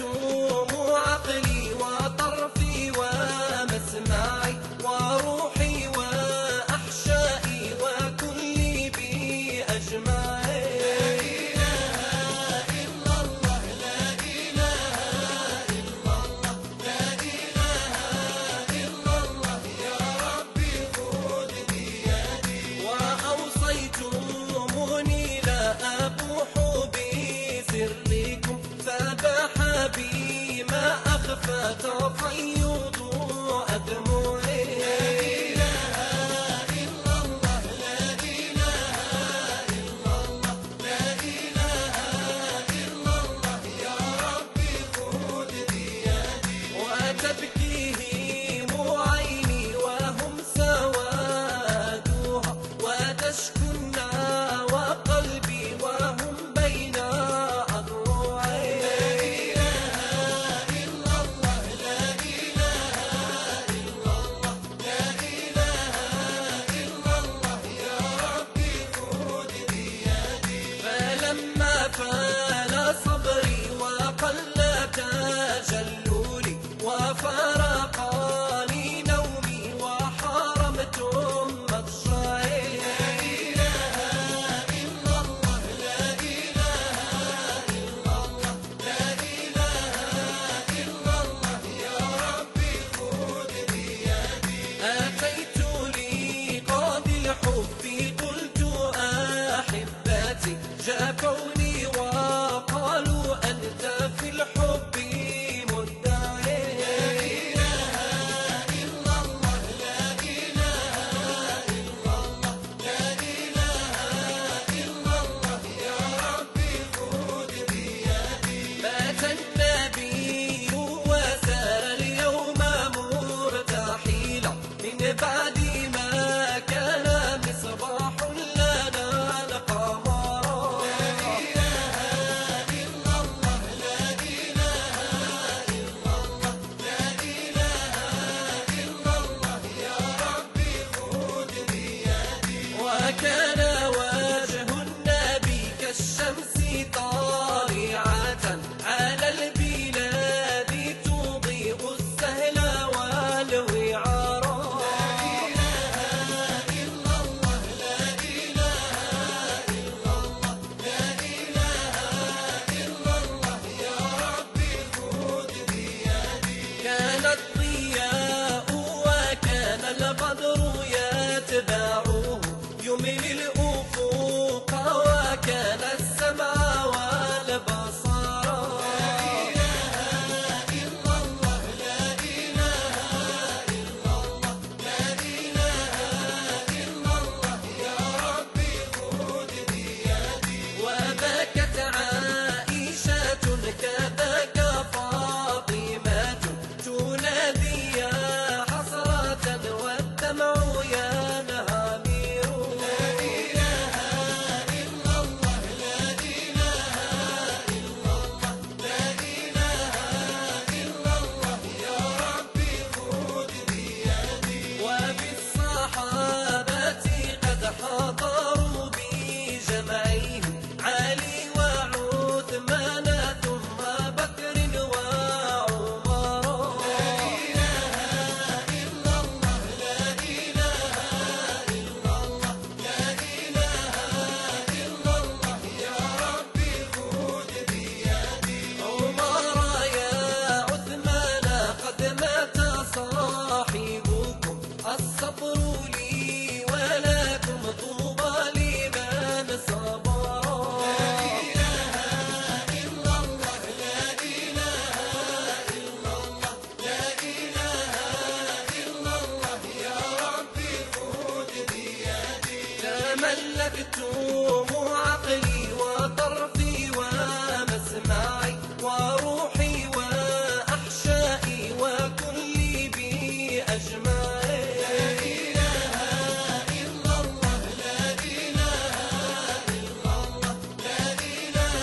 عقلي وطرفي ومسمعي وروحي وأحشائي وكلي بي أجمعي. لا إله إلا الله، لا إله إلا الله، لا إله إلا الله، يا ربي خذ بيدي. وأوصيتموني لا أبوح بسركم فباح بي ما أخفى تفيض أدمعي. لا إله إلا الله، لا إله إلا الله، لا إله إلا الله، يا ربي خذ بيدي. وتبكيهم عيني وهم سوادها وتشكو النوى قلبي وهم بين أضلعي. لا إله إلا الله، لا إله إلا الله، لا إله إلا الله، يا ربي خذ بيدي. فلما فان صبري وقل تجلولي وفارقني نومي وحرمتم مضجعي. لا إله إلا الله، لا إله إلا الله، لا إله إلا الله، يا ربي خذ بيدي. أتيت لقاضي الحب قلت أحبتي جافوني وقالوا أنت في الحب مدعي. لا إله إلا الله، لا إله إلا الله، لا إله إلا الله، يا ربي خذ بيدي. مات النبي وسار اليوم مرتحلا من بعد ما كان مصباح لنا القمر. لا إله إلا الله، لا إله إلا الله، لا إله إلا الله، يا ربي خذ بيدي. وكان وجه النبي كالشمس طالعة على البلاد تضيء السهل والوعار. لا إله إلا الله، لا إله إلا الله، لا إله إلا الله، يا ربي خذ بيدي. كان الضياء وكان البدر يتبعه يملي الأفق وكان السمع والبصر. لا إله إلا الله، لا إله إلا الله، لا إله إلا الله، يا ربي خذ بيدي. وبكت عائشة كذاك فاطمة تنادي يا حسرة والدمع ينهمر. لا إله إلا الله، لا إله إلا الله، لا إله إلا الله، يا ربي خذ بيدي. وبالصحابة قد حضروا بجمعهم علي وعثمان ثم بكر وعمر. لا إله إلا الله، لا إله إلا الله، لا إله إلا الله، يا ربي خذ بيدي. عمر يا عثمان قد مات صاحبكم الصبر لي ولكم طوبى لمن صبر. لا إله إلا الله، لا إله إلا الله، لا إله إلا الله، يا ربي خذ بيدي. تملكتم عقلي وطرفي ومسمعي وروحي وأحشائي وكلي بي أجمعي. لا إله إلا الله، لا إله إلا الله، لا إله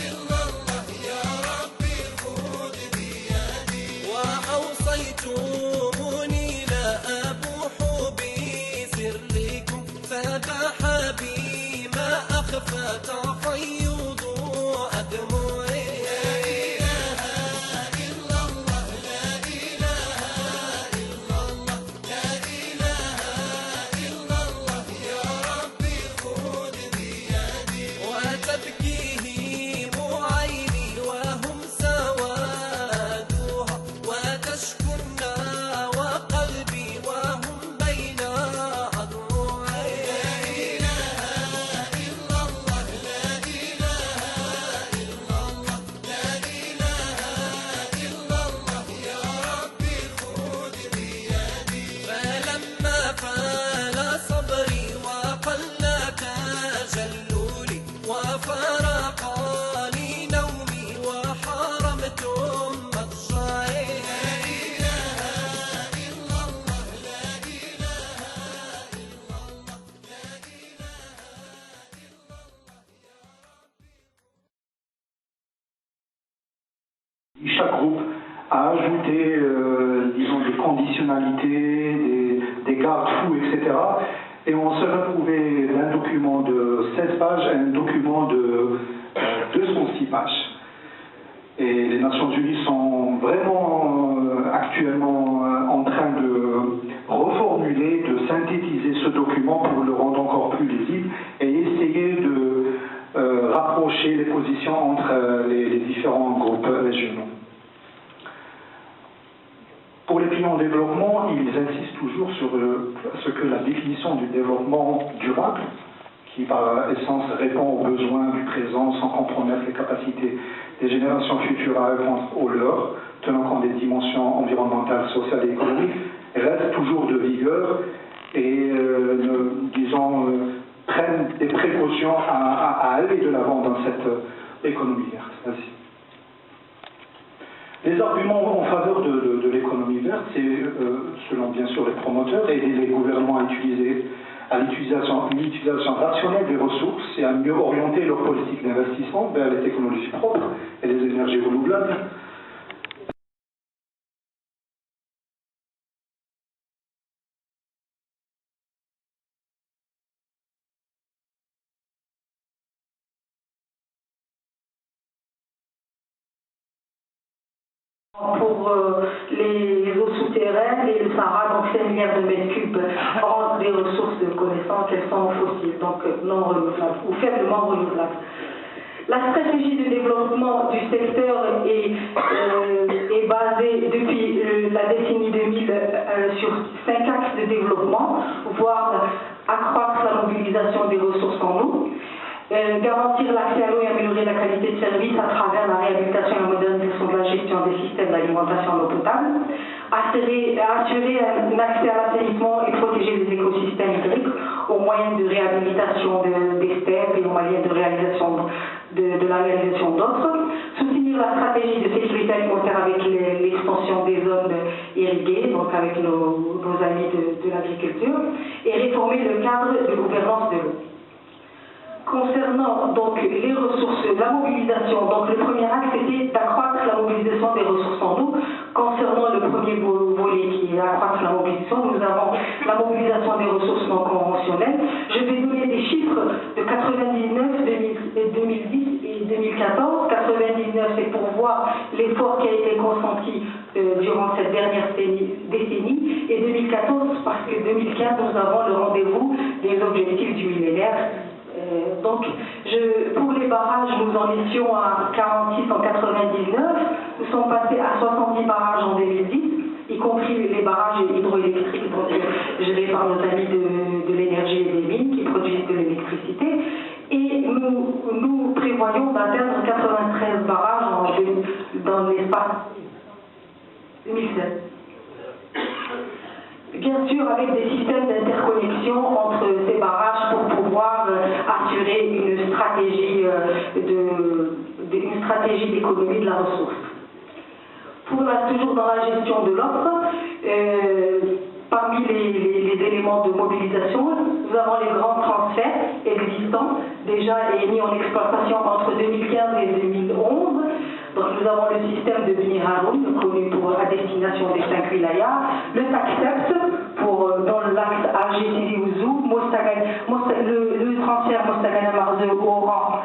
إلا الله، يا ربي خذ بيدي. وأوصيتموني لا أبوح بسركم فباح بي ما أخفى تفيض أدمعي. لا إله Chaque groupe a ajouté, disons, des conditionnalités, des garde-fous, etc. Et on s'est retrouvé d'un document de 16 pages à un document de 206 pages. Et les Nations Unies sont vraiment actuellement en train de reformuler, de synthétiser ce document pour le rendre encore plus lisible et essayer de rapprocher les positions entre les différents groupes régionaux. Pour les pays en développement, ils insistent toujours sur ce que la définition du développement durable, qui par essence répond aux besoins du présent sans compromettre les capacités des générations futures à répondre aux leurs, tenant compte des dimensions environnementales, sociales et économiques, reste toujours de vigueur et, disons, prennent des précautions à aller de l'avant dans cette économie verte. Merci. Les arguments en faveur de l'économie verte, c'est, selon bien sûr les promoteurs, aider les gouvernements à l'utilisation rationnelle des ressources et à mieux orienter leur politique d'investissement vers les technologies propres et les énergies renouvelables. Pour les eaux souterraines et le Sahara, donc 5 milliards de mètres cubes ont des ressources de connaissance qu'elles sont fossiles, donc non renouvelables ou faiblement renouvelables. La stratégie de développement du secteur est basée depuis la décennie 2000 sur 5 axes de développement, voire accroître la mobilisation des ressources en eau, garantir l'accès à l'eau et améliorer la qualité de service à travers la réhabilitation et la modernisation de la gestion des systèmes d'alimentation en eau potable, assurer un accès à l'assainissement et protéger les écosystèmes hydriques au moyen de réhabilitation des steppes et au moyen de réalisation de la réalisation d'autres, soutenir la stratégie de sécurité alimentaire avec l'extension des zones irriguées, donc avec nos amis de l'agriculture, et réformer le cadre de gouvernance de l'eau. Concernant donc les ressources, la mobilisation, donc le premier axe était d'accroître la mobilisation des ressources en eau. Concernant le premier volet qui est accroître la mobilisation, nous avons la mobilisation des ressources non conventionnelles. Je vais donner des chiffres de 99, 2010 et 2014. 99, c'est pour voir l'effort qui a été consenti durant cette dernière décennie, et 2014 parce que 2015 nous avons le rendez-vous des objectifs du millénaire. Donc, pour les barrages, nous en étions à 46 en 99, nous sommes passés à 70 barrages en 2010, y compris les barrages hydroélectriques gérés par nos amis de l'énergie et des mines qui produisent de l'électricité. Et nous prévoyons d'atteindre 93 barrages dans l'espace 2016. Bien sûr, avec des systèmes d'interconnexion entre ces barrages pour pouvoir assurer une stratégie d'économie de la ressource. Toujours dans la gestion de l'offre, parmi les éléments de mobilisation, nous avons les grands transferts existants, déjà mis en exploitation entre 2015 et 2011. Donc nous avons le système de Bni Haroun, connu à destination des 5 wilayas, le TACCEPT, dans l'axe Alger-Tizi Ouzou, le transfert Mostagana-Marze-Oran,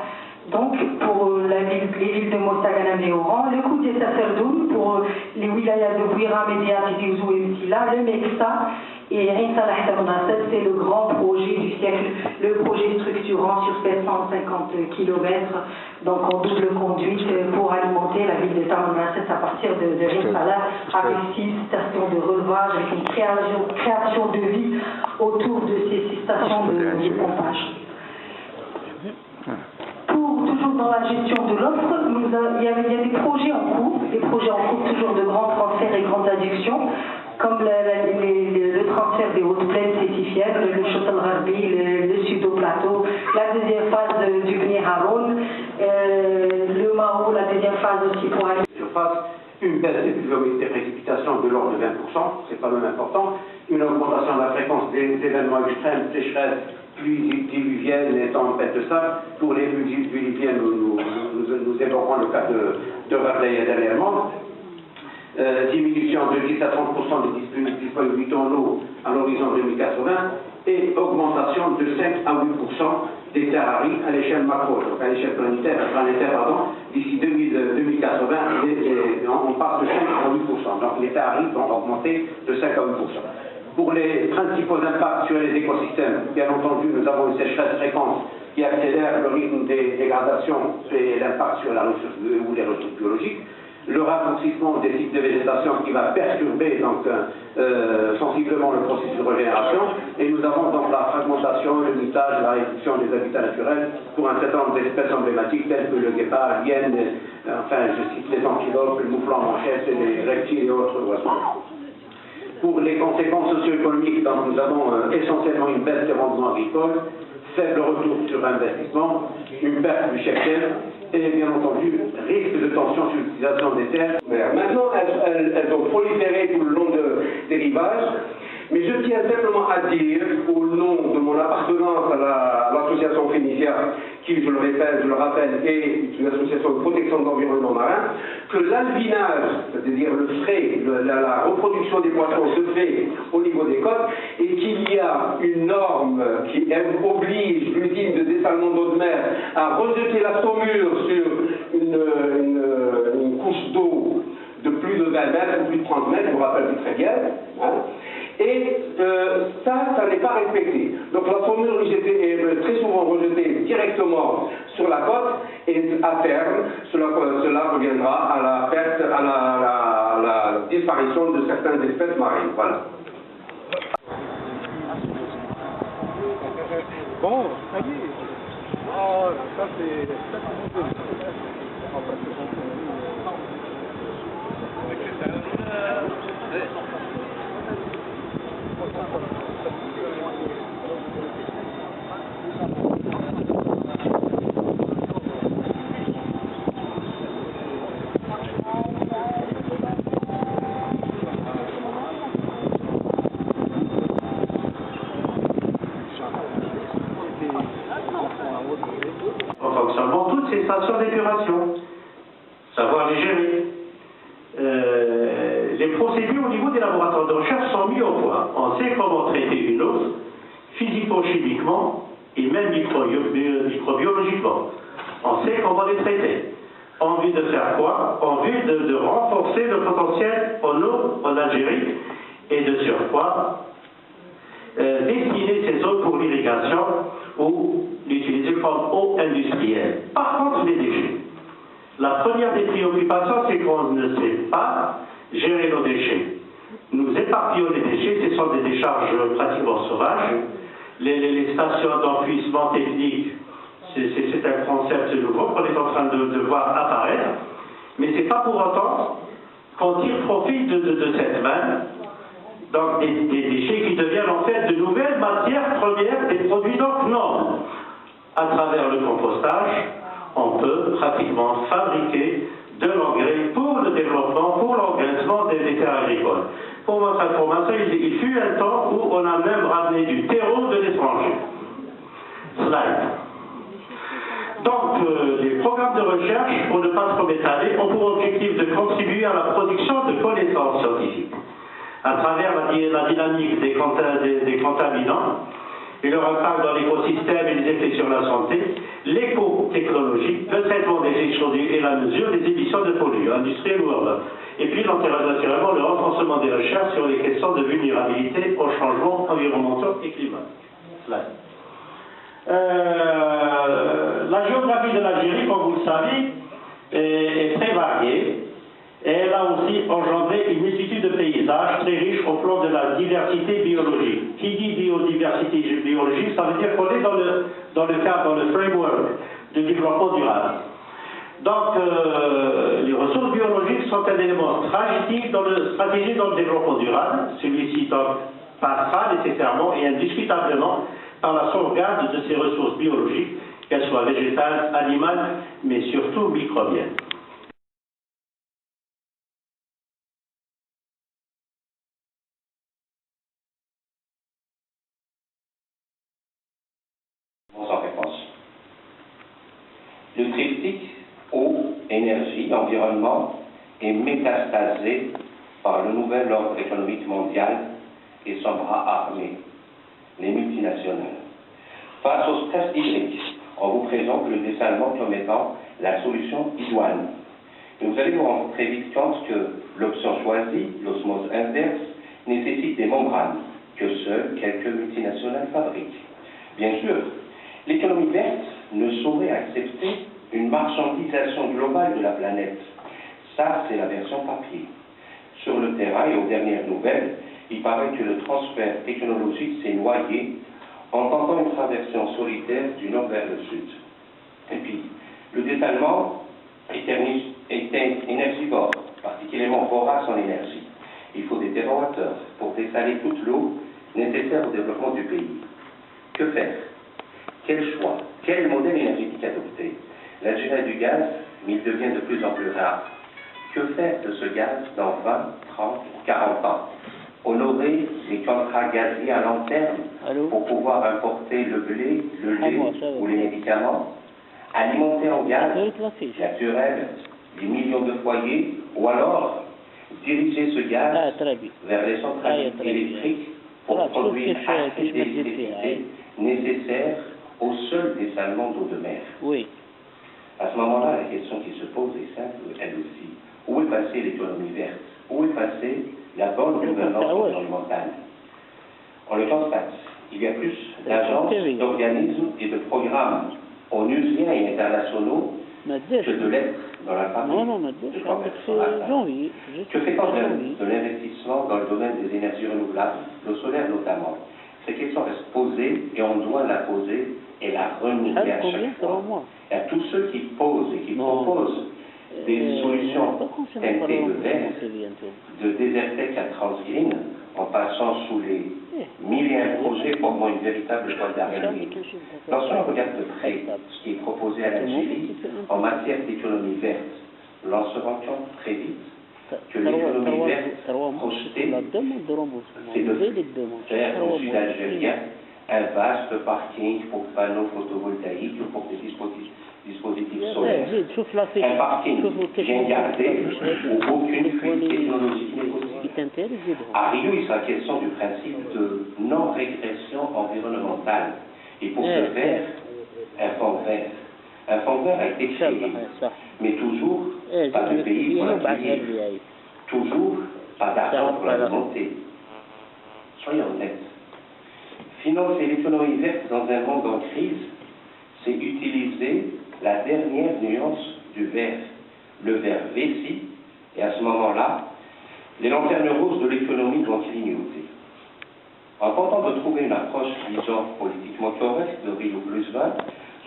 donc pour les villes de Mostagana et Oran, le coup des Sacerdoun pour les wilayas de Bouira, Média, Tizi Ouzou et Mtila, le MEXA et Rinsa Lahtamnasset, c'est le grand projet du siècle, le projet structurant sur 750 km, donc en double conduite pour alimenter la ville de Tamanasset à partir de Rinsalah avec 6 stations de relevage, avec une création de vie autour de ces 6 stations de pompage. Toujours dans la gestion de l'offre, il y a des projets en cours, toujours de grands transferts et grandes adductions, comme le transfert des hautes plaines sétifiennes, le Châtel Gharbi, le Sud-Plateau, la deuxième phase du Bni Haroun, le Mao, la deuxième phase aussi pour aller. Surface, une baisse des pluviométries des précipitations de l'ordre de 20%, c'est pas même important, une augmentation de la fréquence des événements extrêmes, sécheresse, pluies diluviennes et tempêtes de sable. Pour les pluies diluviennes, nous évoquons le cas de Rabelais dernièrement. diminution de 10 à 30% des disponibilités en eau à l'horizon 2080 et augmentation de 5 à 8% des terres arides à l'échelle macro, donc à l'échelle planétaire, d'ici 2080, on passe de 5 à 8%. Donc les terres arides vont augmenter de 5 à 8%. Pour les principaux impacts sur les écosystèmes, bien entendu, nous avons une sécheresse fréquente qui accélère le rythme des dégradations et l'impact sur la ressource ou les ressources biologiques. Le raccourcissement des cycles de végétation qui va perturber donc, sensiblement le processus de régénération. Et nous avons donc la fragmentation, le mutage, la réduction des habitats naturels pour un certain nombre d'espèces emblématiques telles que le guépard, l'hyène, enfin je cite les antilopes, le mouflon en manchette, les reptiles et autres oiseaux. Pour les conséquences socio-économiques, donc, nous avons essentiellement une baisse des rendements agricoles, faible retour sur investissement, une perte du cheptel et bien entendu risque de tension sur l'utilisation des terres. Maintenant, elles ont proliféré tout le long des rivages, mais je tiens simplement à dire, au nom de mon appartenance à l'association Phénicia, qui, je le répète, je le rappelle, est une association de protection de l'environnement marin, que l'albinage, c'est-à-dire le frais, la reproduction des poissons se fait au niveau des côtes, et qu'il y a une norme qui oblige l'usine de dessalement d'eau de mer à rejeter la saumure sur une couche d'eau de plus de 20 mètres ou plus de 30 mètres, je me rappelle plus très bien, hein. Et ça n'est pas respecté. Donc la saumure est très souvent rejetée directement sur la côte et à terme, cela reviendra à la perte, à la disparition de certaines espèces marines. Voilà. Bon, ça y est. Oh, ça c'est bon. En fonctionnement toutes ces stations d'épuration, savoir les gérer. Les procédures au niveau des laboratoires de recherche sont mis au point. On sait comment traiter une eau, physico-chimiquement et même microbiologiquement. On sait comment les traiter. En vue de faire quoi? En vue de renforcer le potentiel en eau en Algérie et de surcroît destiner ces eaux pour l'irrigation ou l'utiliser comme eau industrielle. Par contre, les déchets. La première des préoccupations, c'est qu'on ne sait pas gérer nos déchets. Nous éparpillons les déchets, ce sont des décharges pratiquement sauvages. Les stations d'enfouissement technique, c'est un concept nouveau qu'on est en train de voir apparaître, mais ce n'est pas pour autant qu'on tire profit de cette manne. Donc des déchets qui deviennent en fait de nouvelles matières premières, des produits donc nobles. À travers le compostage, on peut pratiquement fabriquer de l'engrais pour le développement, pour l'engraissement des terres agricoles. Pour votre information, il fut un temps où on a même ramené du terreau de l'étranger. Slide. Donc, les programmes de recherche, pour ne pas trop m'étaler, ont pour objectif de contribuer à la production de connaissances scientifiques à travers la dynamique des contaminants et leur impact dans l'écosystème et les effets sur la santé, l'éco-technologie, le traitement des déchets et la mesure des émissions de polluants industriels ou urbains. Et puis, naturellement, le renforcement des recherches sur les questions de vulnérabilité aux changements environnementaux et climatiques. La géographie de l'Algérie, comme vous le savez, est très variée. Et elle a aussi engendré une multitude de paysages très riches au plan de la diversité biologique. Qui dit biodiversité biologique, ça veut dire qu'on est dans le cadre, dans le framework de développement durable. Donc, les ressources biologiques sont un élément stratégique dans le développement durable. Celui-ci passera nécessairement et indiscutablement par la sauvegarde de ces ressources biologiques, qu'elles soient végétales, animales, mais surtout microbiennes. Le triptyque eau, énergie, environnement est métastasée par le nouvel ordre économique mondial et son bras armé, les multinationales. Face au stress hydrique, on vous présente le dessalement comme étant la solution idoine. Et vous allez vous rendre très vite compte que l'option choisie, l'osmose inverse, nécessite des membranes que seules quelques multinationales fabriquent. Bien sûr, l'économie verte ne saurait accepter une marchandisation globale de la planète. Ça, c'est la version papier. Sur le terrain et aux dernières nouvelles, il paraît que le transfert technologique s'est noyé en tentant une traversée solitaire du nord vers le sud. Et puis, le détaillement est énergivore, particulièrement vorace en énergie. Il faut des dérogateurs pour dessaler toute l'eau nécessaire au développement du pays. Que faire? Quel choix? Quel modèle énergétique adopter? La durée du gaz, mais il devient de plus en plus rare. Que faire de ce gaz dans 20, 30, 40 ans? Honorer les contrats gaziers à long terme pour pouvoir importer le blé, le lait ou les médicaments? Alimenter en gaz naturel des millions de foyers, ou alors diriger ce gaz vers les centrales électriques pour produire assez d'électricité nécessaire au seul dessalement d'eau de mer. Oui. À ce moment-là, la question qui se pose est simple, elle aussi. Où est passée l'économie verte? Où est passée la bonne gouvernance environnementale? On le constate. Il y a plus d'agences, d'organismes et de programmes onusiens et internationaux que de lettres dans l'alphabet du commerce. Que fait-on de l'investissement dans le domaine des énergies renouvelables, le solaire notamment? Ces questions restent posées et on doit la poser et la renouveler à chaque fois. Et à tous ceux qui posent et qui proposent des solutions teintées de vert, de Desertec à Transgreen, en passant sous les milliers de projets formant une véritable toile d'araignée. Lorsqu'on regarde de près ce qui est proposé à l'Algérie en matière d'économie verte, l'on se rend compte très vite que l'économie verte projetée, c'est de faire au sud algérien un vaste parking pour panneaux photovoltaïques ou pour des dispositifs solaires. Un parking bien gardé où aucune fuite technologique n'est possible. À Rio, il sera question du principe de non-régression environnementale. Et pour ce faire, un fonds vert. Un fonds vert a été créé, mais toujours pas de pays pour l'accueillir. Toujours pas d'argent pour la monter. Soyons honnêtes. Financer l'économie verte dans un monde en crise, c'est utiliser la dernière nuance du vert, le vert vessie, et à ce moment-là, les lanternes roses de l'économie vont clignoter. En tentant de trouver une approche, disons, politiquement correcte de Rio +20,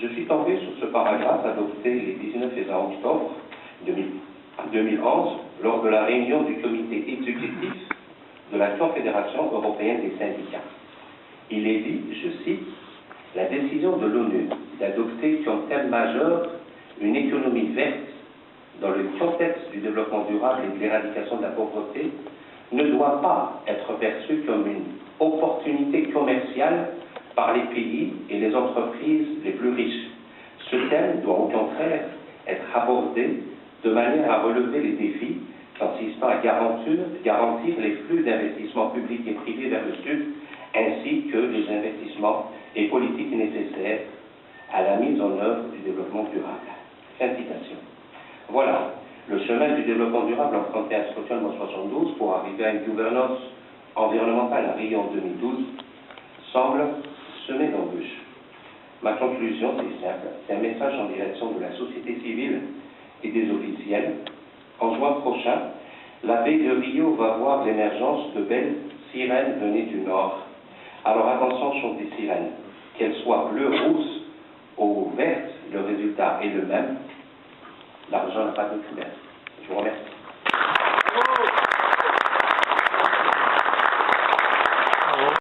je suis tombé sur ce paragraphe adopté les 19 et 20 octobre 2011 lors de la réunion du comité exécutif de la Confédération européenne des syndicats. Il est dit, je cite, « La décision de l'ONU d'adopter comme thème majeur une économie verte dans le contexte du développement durable et de l'éradication de la pauvreté ne doit pas être perçue comme une opportunité commerciale par les pays et les entreprises les plus riches. Ce thème doit au contraire être abordé de manière à relever les défis consistant à garantir les flux d'investissements publics et privés vers le Sud, ainsi que les investissements et politiques nécessaires à la mise en œuvre du développement durable. » Fin de citation. Voilà, le chemin du développement durable emprunté à Stockholm en 1972 pour arriver à une gouvernance environnementale à Rio en 2012 semble semé d'embûches. Ma conclusion, c'est simple, c'est un message en direction de la société civile et des officiels. En juin prochain, la baie de Rio va voir l'émergence de belles sirènes venues du nord. Alors attention sur des sirènes, qu'elles soient bleues, rousses ou vertes, le résultat est le même. L'argent n'a pas de couleur. Je vous remercie.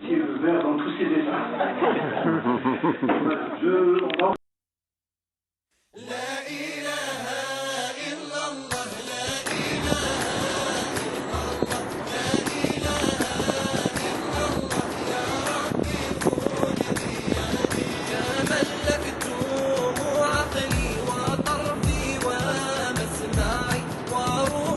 Le vert dans tous ses dessins. ملكتم عقلي وطرفي ومسمعي وروحي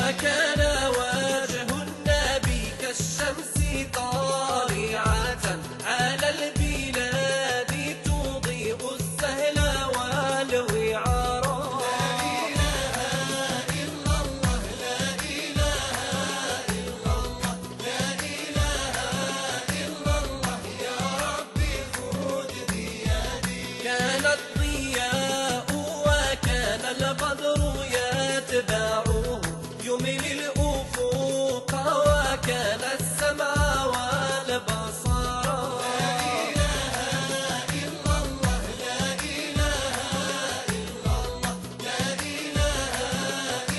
وكان وجه النبي كالشمس طالعة على البلاد تضيء السهل والوعار. لا إله إلا الله، لا إله إلا الله، لا إله إلا الله، يا ربي خذ بيدي. كان الضياء وكان البدر يتبعه يملي الأفق وكان السمع والبصر. لا إله إلا الله، لا إله إلا الله، لا إله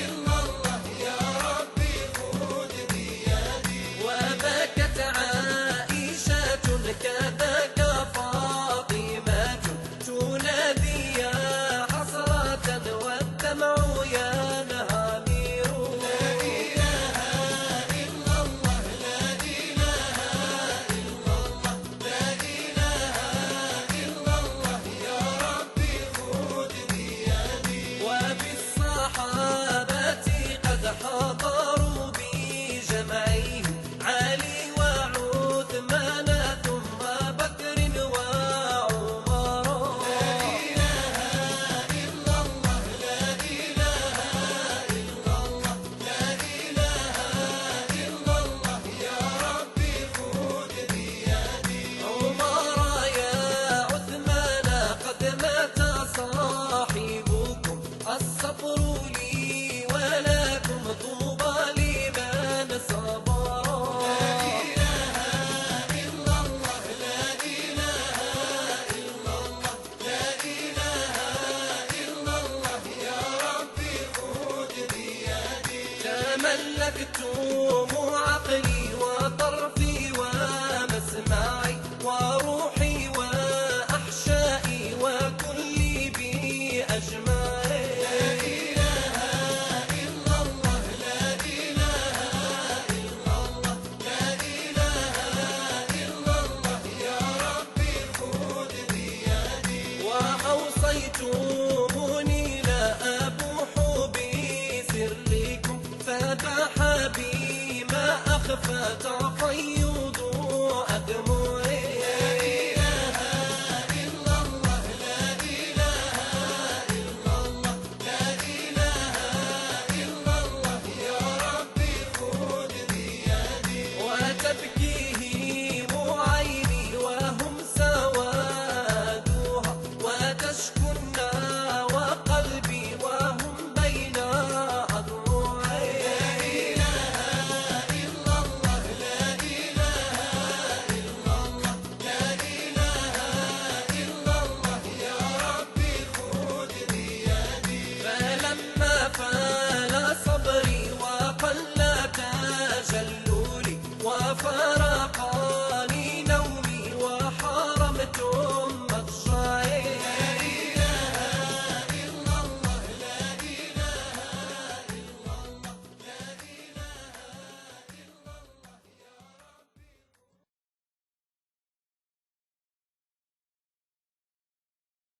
إلا الله، يا ربي خذ بيدي. وبكت عائشة كذاك فاطمة تنادي يا حسرة والدمع ينهمر. لا إله إلا الله، لا إله إلا الله، لا إله إلا الله، يا ربي خذ بيدي. وبالصحابة قد حضروا بجمعهم علي وعثمان ثم بكر وعمر. لا إله إلا الله، لا إله إلا الله، لا إله إلا الله، يا ربي خذ بيدي. عمر يا عثمان قد مات صاحبكم الصبر لي ولكم طوبى لمن صبر. لا إله إلا الله، لا إله إلا الله، لا إله إلا الله، يا ربي خذ بيدي. تملكتم عقلي وطرفي ومسمعي وروحي وأحشائي وكلي بي أجمعي. لا إله إلا الله، لا إله إلا الله، لا إله إلا الله، يا ربي خذ بيدي. وأوصيتموني لا أبوح بسركم فباح بي ما أخفى طرفي